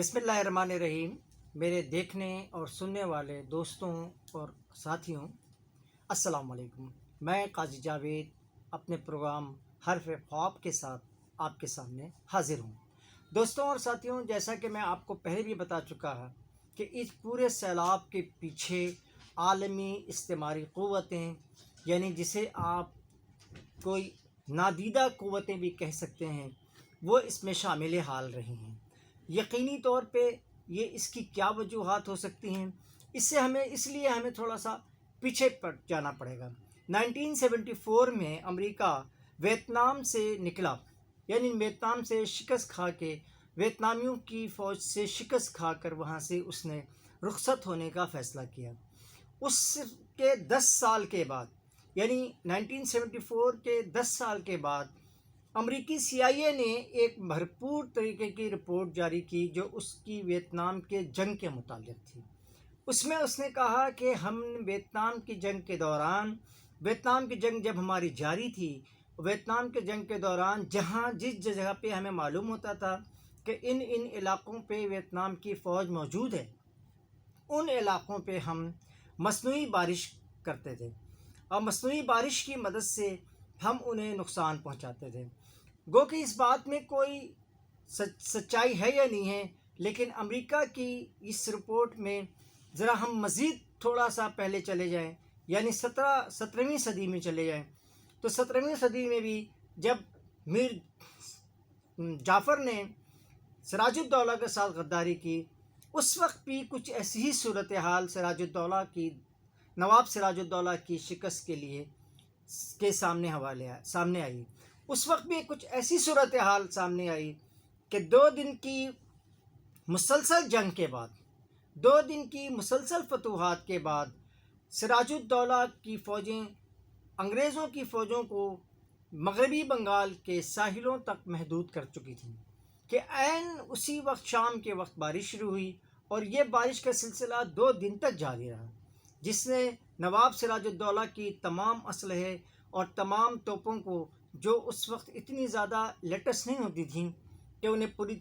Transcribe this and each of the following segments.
بسم اللہ الرحمن الرحیم۔ میرے دیکھنے اور سننے والے دوستوں اور ساتھیوں، السلام علیکم۔ میں قاضی جاوید اپنے پروگرام حرف خواب کے ساتھ آپ کے سامنے حاضر ہوں۔ دوستوں اور ساتھیوں، جیسا کہ میں آپ کو پہلے بھی بتا چکا ہے کہ اس پورے سیلاب کے پیچھے عالمی استعماری قوتیں، یعنی جسے آپ کوئی نادیدہ قوتیں بھی کہہ سکتے ہیں، وہ اس میں شامل حال رہی ہیں۔ یقینی طور پہ یہ اس کی کیا وجوہات ہو سکتی ہیں، اس لیے ہمیں تھوڑا سا پیچھے جانا پڑے گا۔ 1974 میں امریکہ ویتنام سے نکلا، یعنی ویتنام سے شکست کھا کے، ویتنامیوں کی فوج سے شکست کھا کر وہاں سے اس نے رخصت ہونے کا فیصلہ کیا۔ اس کے 10 سال کے بعد، یعنی 1974 کے 10 سال کے بعد، امریکی CIA نے ایک بھرپور طریقے کی رپورٹ جاری کی جو اس کی ویتنام کے جنگ کے متعلق تھی۔ اس میں اس نے کہا کہ ہم ویتنام کی جنگ کے دوران، ویتنام کی جنگ جب ہماری جاری تھی، ویتنام کے جنگ کے دوران جس جگہ پہ ہمیں معلوم ہوتا تھا کہ ان علاقوں پہ ویتنام کی فوج موجود ہے، ان علاقوں پہ ہم مصنوعی بارش کرتے تھے اور مصنوعی بارش کی مدد سے ہم انہیں نقصان پہنچاتے تھے۔ گو کہ اس بات میں کوئی سچائی ہے یا نہیں ہے، لیکن امریکہ کی اس رپورٹ میں ذرا ہم مزید تھوڑا سا پہلے چلے جائیں، یعنی 17ویں صدی میں چلے جائیں، تو 17ویں صدی میں بھی جب میر جعفر نے سراج الدولہ کے ساتھ غداری کی، اس وقت بھی کچھ ایسی ہی صورتحال نواب سراج الدولہ کی شکست کے سامنے آئی۔ اس وقت بھی کچھ ایسی صورتحال سامنے آئی کہ 2 دن کی مسلسل جنگ کے بعد، 2 دن کی مسلسل فتوحات کے بعد، سراج الدولہ کی فوجیں انگریزوں کی فوجوں کو مغربی بنگال کے ساحلوں تک محدود کر چکی تھیں کہ عین اسی وقت شام کے وقت بارش شروع ہوئی، اور یہ بارش کا سلسلہ 2 دن تک جاری رہا، جس نے نواب سراج الدولہ کی تمام اسلحے اور تمام توپوں کو، جو اس وقت اتنی زیادہ لیٹسٹ نہیں ہوتی تھیں کہ انہیں پوری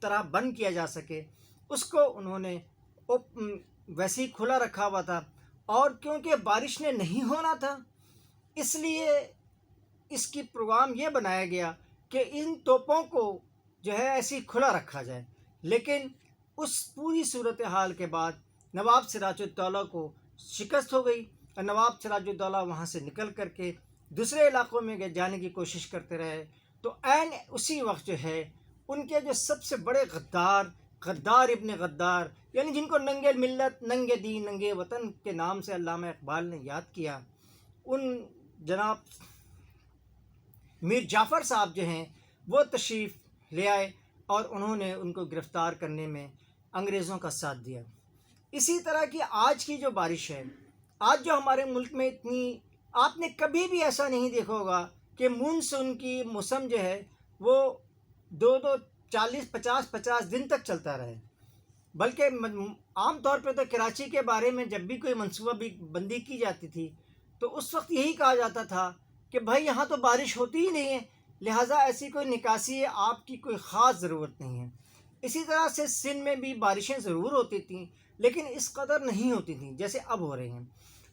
طرح بند کیا جا سکے، اس کو انہوں نے ویسے ہی کھلا رکھا ہوا تھا۔ اور کیونکہ بارش نے نہیں ہونا تھا، اس لیے اس کی پروگرام یہ بنایا گیا کہ ان توپوں کو جو ہے ایسے ہی کھلا رکھا جائے۔ لیکن اس پوری صورتحال کے بعد نواب سراج الدولہ کو شکست ہو گئی، اور نواب سراج الدولہ وہاں سے نکل کر کے دوسرے علاقوں میں جانے کی کوشش کرتے رہے۔ تو عین اسی وقت جو ہے ان کے جو سب سے بڑے غدار ابن غدار، یعنی جن کو ننگے ملت، ننگے دین، ننگے وطن کے نام سے علامہ اقبال نے یاد کیا، ان جناب میر جعفر صاحب جو ہیں وہ تشریف لے آئے اور انہوں نے ان کو گرفتار کرنے میں انگریزوں کا ساتھ دیا۔ اسی طرح کی آج کی جو بارش ہے، آج جو ہمارے ملک میں آپ نے کبھی بھی ایسا نہیں دیکھا ہوگا کہ مونسون کی موسم جو ہے وہ 40-50 دن تک چلتا رہے۔ بلکہ عام طور پہ تو کراچی کے بارے میں جب بھی کوئی منصوبہ بندی کی جاتی تھی تو اس وقت یہی کہا جاتا تھا کہ بھائی یہاں تو بارش ہوتی ہی نہیں ہے، لہٰذا ایسی کوئی نکاسی آپ کی کوئی خاص ضرورت نہیں ہے۔ اسی طرح سے سندھ میں بھی بارشیں ضرور ہوتی تھیں، لیکن اس قدر نہیں ہوتی تھیں جیسے اب ہو رہی ہیں۔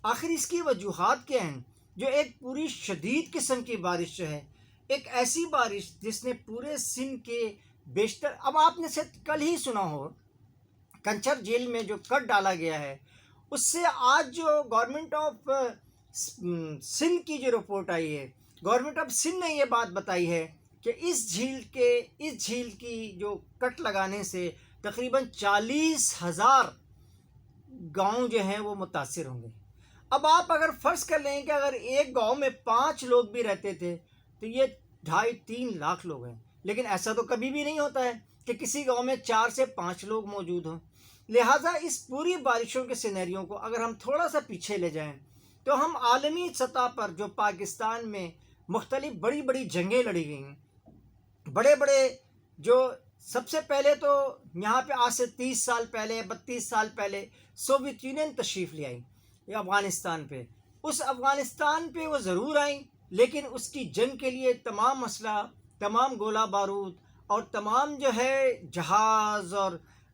آخر اس کی وجوہات کیا ہیں؟ جو ایک پوری شدید قسم کی بارش جو ہے، ایک ایسی بارش جس نے پورے سندھ کے بیشتر، اب آپ نے کل ہی سنا ہو کنچر جیل میں جو کٹ ڈالا گیا ہے، اس سے آج جو گورنمنٹ آف سندھ کی جو رپورٹ آئی ہے، گورنمنٹ آف سندھ نے یہ بات بتائی ہے کہ اس جھیل کی جو کٹ لگانے سے تقریباً 40,000 گاؤں جو ہیں وہ متاثر ہوں گے۔ اب آپ اگر فرض کر لیں کہ اگر ایک گاؤں میں 5 لوگ بھی رہتے تھے تو یہ 2.5-3 لاکھ لوگ ہیں، لیکن ایسا تو کبھی بھی نہیں ہوتا ہے کہ کسی گاؤں میں 4 سے 5 لوگ موجود ہوں۔ لہٰذا اس پوری بارشوں کے سینیریوں کو اگر ہم تھوڑا سا پیچھے لے جائیں تو ہم عالمی سطح پر جو پاکستان میں مختلف بڑی بڑی جنگیں لڑی گئی ہیں، بڑے جو سب سے پہلے تو یہاں پہ آج سے 30 سال پہلے، 32 سال پہلے سوویت یونین تشریف لے آئی افغانستان پہ۔ اس افغانستان پہ وہ ضرور آئیں، لیکن اس کی جنگ کے لیے تمام اسلحہ، تمام گولہ بارود اور تمام جو ہے جہاز اور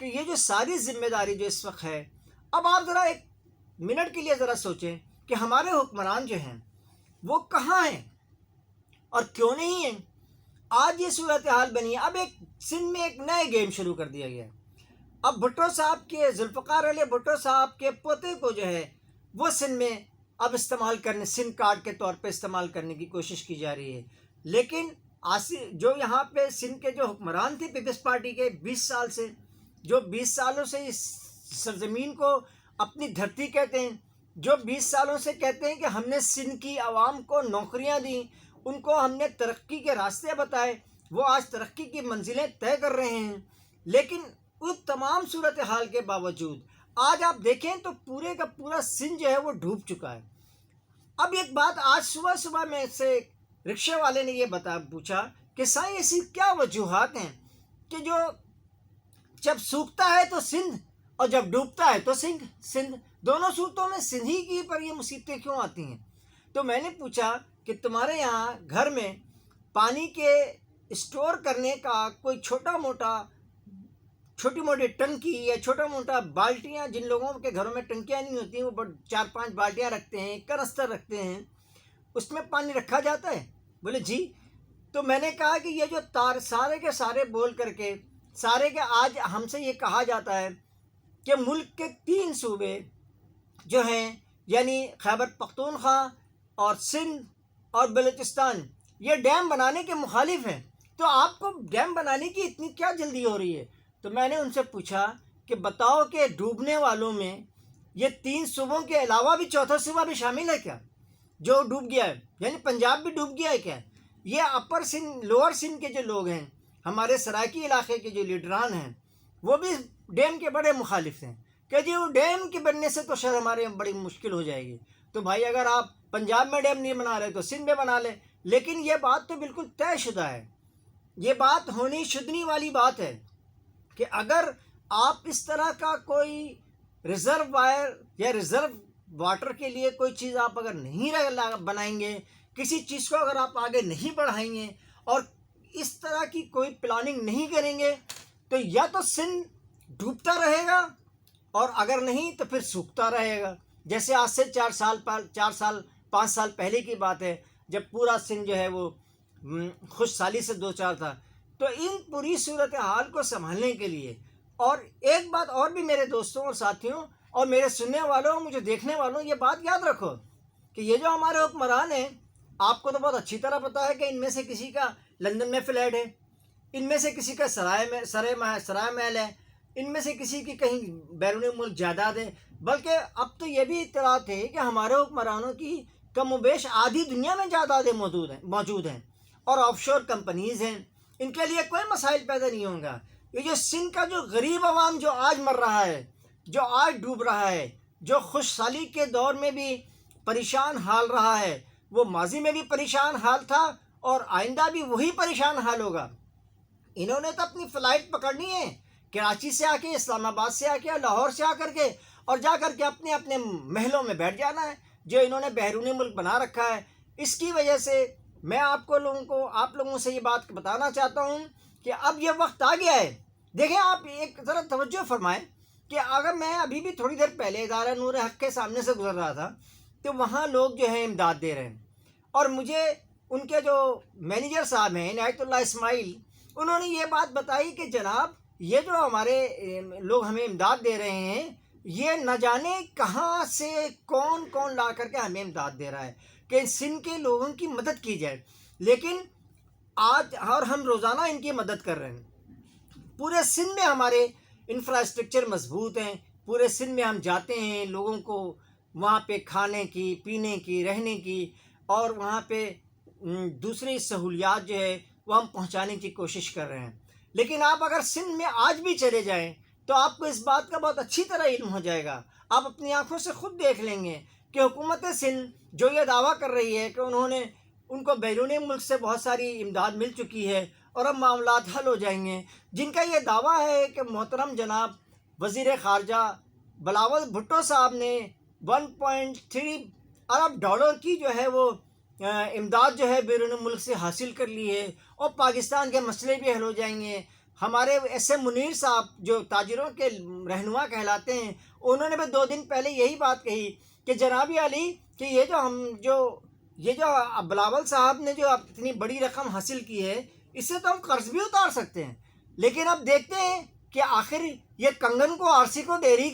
کہ یہ جو ساری ذمہ داری جو اس وقت ہے، اب آپ ذرا ایک منٹ کے لیے ذرا سوچیں کہ ہمارے حکمران جو ہیں وہ کہاں ہیں اور کیوں نہیں ہیں۔ آج یہ صورتحال بنی ہے۔ اب ایک سندھ میں ایک نئے گیم شروع کر دیا گیا ہے۔ اب بھٹو صاحب کے ذوالفقار علی بھٹو صاحب کے پوتے کو جو ہے وہ سندھ میں اب استعمال کرنے، سندھ کارڈ کے طور پہ استعمال کرنے کی کوشش کی جا رہی ہے۔ لیکن جو یہاں پہ سندھ کے جو حکمران تھے پیپلز پارٹی کے 20 سال سے، جو 20 سالوں سے اس سرزمین کو اپنی دھرتی کہتے ہیں، جو 20 سالوں سے کہتے ہیں کہ ہم نے سندھ کی عوام کو نوکریاں دیں، ان کو ہم نے ترقی کے راستے بتائے، وہ آج ترقی کی منزلیں طے کر رہے ہیں۔ لیکن اس تمام صورتحال کے باوجود آج آپ دیکھیں تو پورے کا پورا سندھ جو ہے وہ ڈوب چکا ہے۔ اب ایک بات آج صبح میں سے رکشے والے نے یہ پوچھا کہ سائیں ایسی کیا وجوہات ہیں کہ جو جب سوکھتا ہے تو سندھ اور جب ڈوبتا ہے تو سندھ، دونوں صورتوں میں سندھ ہی کی پر یہ مصیبتیں کیوں آتی ہیں؟ تو میں نے پوچھا کہ تمہارے یہاں گھر میں پانی کے اسٹور کرنے کا کوئی چھوٹی موٹی ٹنکی یا چھوٹا موٹا بالٹیاں، جن لوگوں کے گھروں میں ٹنکیاں نہیں ہوتی ہیں وہ 4-5 بالٹیاں رکھتے ہیں، کنستر رکھتے ہیں، اس میں پانی رکھا جاتا ہے؟ بولے جی۔ تو میں نے کہا کہ یہ جو سارے کے سارے بول کر کے سارے کے آج ہم سے یہ کہا جاتا ہے کہ ملک کے 3 صوبے جو ہیں یعنی خیبر پختونخوا اور سندھ اور بلوچستان یہ ڈیم بنانے کے مخالف ہیں، تو آپ کو ڈیم بنانے کی اتنی کیا جلدی ہو رہی ہے؟ تو میں نے ان سے پوچھا کہ بتاؤ کہ ڈوبنے والوں میں یہ 3 صوبوں کے علاوہ بھی چوتھا صوبہ بھی شامل ہے کیا جو ڈوب گیا ہے؟ یعنی پنجاب بھی ڈوب گیا ہے کیا؟ یہ اپر سندھ لوور سندھ کے جو لوگ ہیں، ہمارے سرائکی علاقے کے جو لیڈران ہیں، وہ بھی ڈیم کے بڑے مخالف ہیں کہ جی وہ ڈیم کے بننے سے تو شاید ہمارے بڑی مشکل ہو جائے گی۔ تو بھائی اگر آپ پنجاب میں ڈیم نہیں بنا رہے تو سندھ میں بنا لیں۔ لیکن یہ بات تو بالکل طے شدہ ہے، یہ بات ہونی شدنی والی بات ہے کہ اگر آپ اس طرح کا کوئی ریزرو وائر یا ریزرو واٹر کے لیے کوئی چیز آپ اگر نہیں بنائیں گے، کسی چیز کو اگر آپ آگے نہیں بڑھائیں گے اور اس طرح کی کوئی پلاننگ نہیں کریں گے تو یا تو سندھ ڈوبتا رہے گا اور اگر نہیں تو پھر سوکھتا رہے گا۔ جیسے آج سے 5 سال پہلے کی بات ہے جب پورا سندھ جو ہے وہ خوش سالی سے دوچار تھا۔ تو ان پوری صورتحال کو سنبھالنے کے لیے، اور ایک بات اور بھی میرے دوستوں اور ساتھیوں اور میرے سننے والوں اور مجھے دیکھنے والوں، یہ بات یاد رکھو کہ یہ جو ہمارے حکمران ہیں، آپ کو تو بہت اچھی طرح پتہ ہے کہ ان میں سے کسی کا لندن میں فلیٹ ہے، ان میں سے کسی کا سرائے محل ہے، ان میں سے کسی کی کہیں بیرون ملک جائیداد ہے، بلکہ اب تو یہ بھی اطلاعات ہے کہ ہمارے حکمرانوں کی کم و بیش آدھی دنیا میں جائیدادیں موجود ہیں اور آف شور کمپنیز ہیں۔ ان کے لیے کوئی مسائل پیدا نہیں ہوں گا۔ یہ جو سندھ کا جو غریب عوام جو آج مر رہا ہے، جو آج ڈوب رہا ہے، جو خوش سالی کے دور میں بھی پریشان حال رہا ہے، وہ ماضی میں بھی پریشان حال تھا اور آئندہ بھی وہی پریشان حال ہوگا۔ انہوں نے تو اپنی فلائٹ پکڑنی ہے کراچی سے آ کے، اسلام آباد سے آ کے، لاہور سے آ کر کے، اور جا کر کے اپنے اپنے محلوں میں بیٹھ جانا ہے جو انہوں نے بیرون ملک بنا رکھا ہے۔ اس کی وجہ سے میں آپ لوگوں سے یہ بات بتانا چاہتا ہوں کہ اب یہ وقت آ گیا ہے۔ دیکھیں آپ ایک ذرا توجہ فرمائیں کہ اگر میں ابھی بھی تھوڑی دیر پہلے ادارہ نور حق کے سامنے سے گزر رہا تھا تو وہاں لوگ جو ہیں امداد دے رہے ہیں، اور مجھے ان کے جو مینیجر صاحب ہیں عنایت اللہ اسماعیل، انہوں نے یہ بات بتائی کہ جناب یہ جو ہمارے لوگ ہمیں امداد دے رہے ہیں، یہ نہ جانے کہاں سے کون لا کر کے ہمیں امداد دے رہا ہے کہ سندھ کے لوگوں کی مدد کی جائے۔ لیکن آج اور ہم روزانہ ان کی مدد کر رہے ہیں۔ پورے سندھ میں ہمارے انفراسٹرکچر مضبوط ہیں، پورے سندھ میں ہم جاتے ہیں، لوگوں کو وہاں پہ کھانے کی، پینے کی، رہنے کی اور وہاں پہ دوسری سہولیات جو ہے وہ ہم پہنچانے کی کوشش کر رہے ہیں۔ لیکن آپ اگر سندھ میں آج بھی چلے جائیں تو آپ کو اس بات کا بہت اچھی طرح علم ہو جائے گا، آپ اپنی آنکھوں سے خود دیکھ لیں گے کہ حکومت سندھ جو یہ دعویٰ کر رہی ہے کہ ان کو بیرون ملک سے بہت ساری امداد مل چکی ہے اور اب معاملات حل ہو جائیں گے، جن کا یہ دعویٰ ہے کہ محترم جناب وزیر خارجہ بلاول بھٹو صاحب نے 1.3 ارب ڈالر کی جو ہے وہ امداد جو ہے بیرون ملک سے حاصل کر لی ہے اور پاکستان کے مسئلے بھی حل ہو جائیں گے، ہمارے ایس ایم منیر صاحب جو تاجروں کے رہنما کہلاتے ہیں، انہوں نے بھی 2 دن پہلے یہی بات کہی کہ جناب علی کہ یہ جو بلاول صاحب نے جو اتنی بڑی رقم حاصل کی ہے، اس سے تو ہم قرض بھی اتار سکتے ہیں، لیکن اب دیکھتے ہیں کہ آخر یہ کنگن کو آر سی کو دے رہی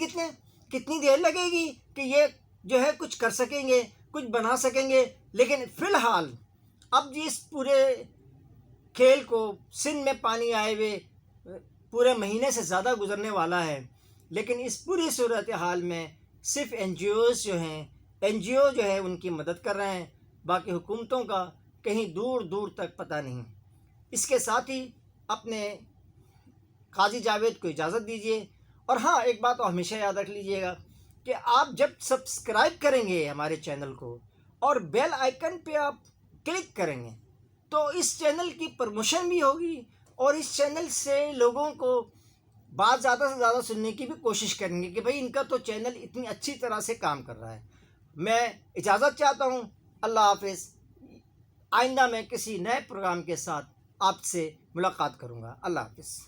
کتنی دیر لگے گی کہ یہ جو ہے کچھ کر سکیں گے، کچھ بنا سکیں گے۔ لیکن فی الحال اب اس پورے کھیل کو سندھ میں پانی آئے ہوئے پورے مہینے سے زیادہ گزرنے والا ہے، لیکن اس پوری صورتحال میں صرف این جی او جو ہے ان کی مدد کر رہے ہیں، باقی حکومتوں کا کہیں دور دور تک پتہ نہیں۔ اس کے ساتھ ہی اپنے قاضی جاوید کو اجازت دیجیے، اور ہاں ایک بات ہمیشہ یاد رکھ لیجیے گا کہ آپ جب سبسکرائب کریں گے ہمارے چینل کو اور بیل آئیکن پہ آپ کلک کریں گے تو اس چینل کی پروموشن بھی ہوگی، اور اس چینل سے لوگوں کو بات زیادہ سے زیادہ سننے کی بھی کوشش کریں گے کہ بھئی ان کا تو چینل اتنی اچھی طرح سے کام کر رہا ہے۔ میں اجازت چاہتا ہوں، اللہ حافظ۔ آئندہ میں کسی نئے پروگرام کے ساتھ آپ سے ملاقات کروں گا۔ اللہ حافظ۔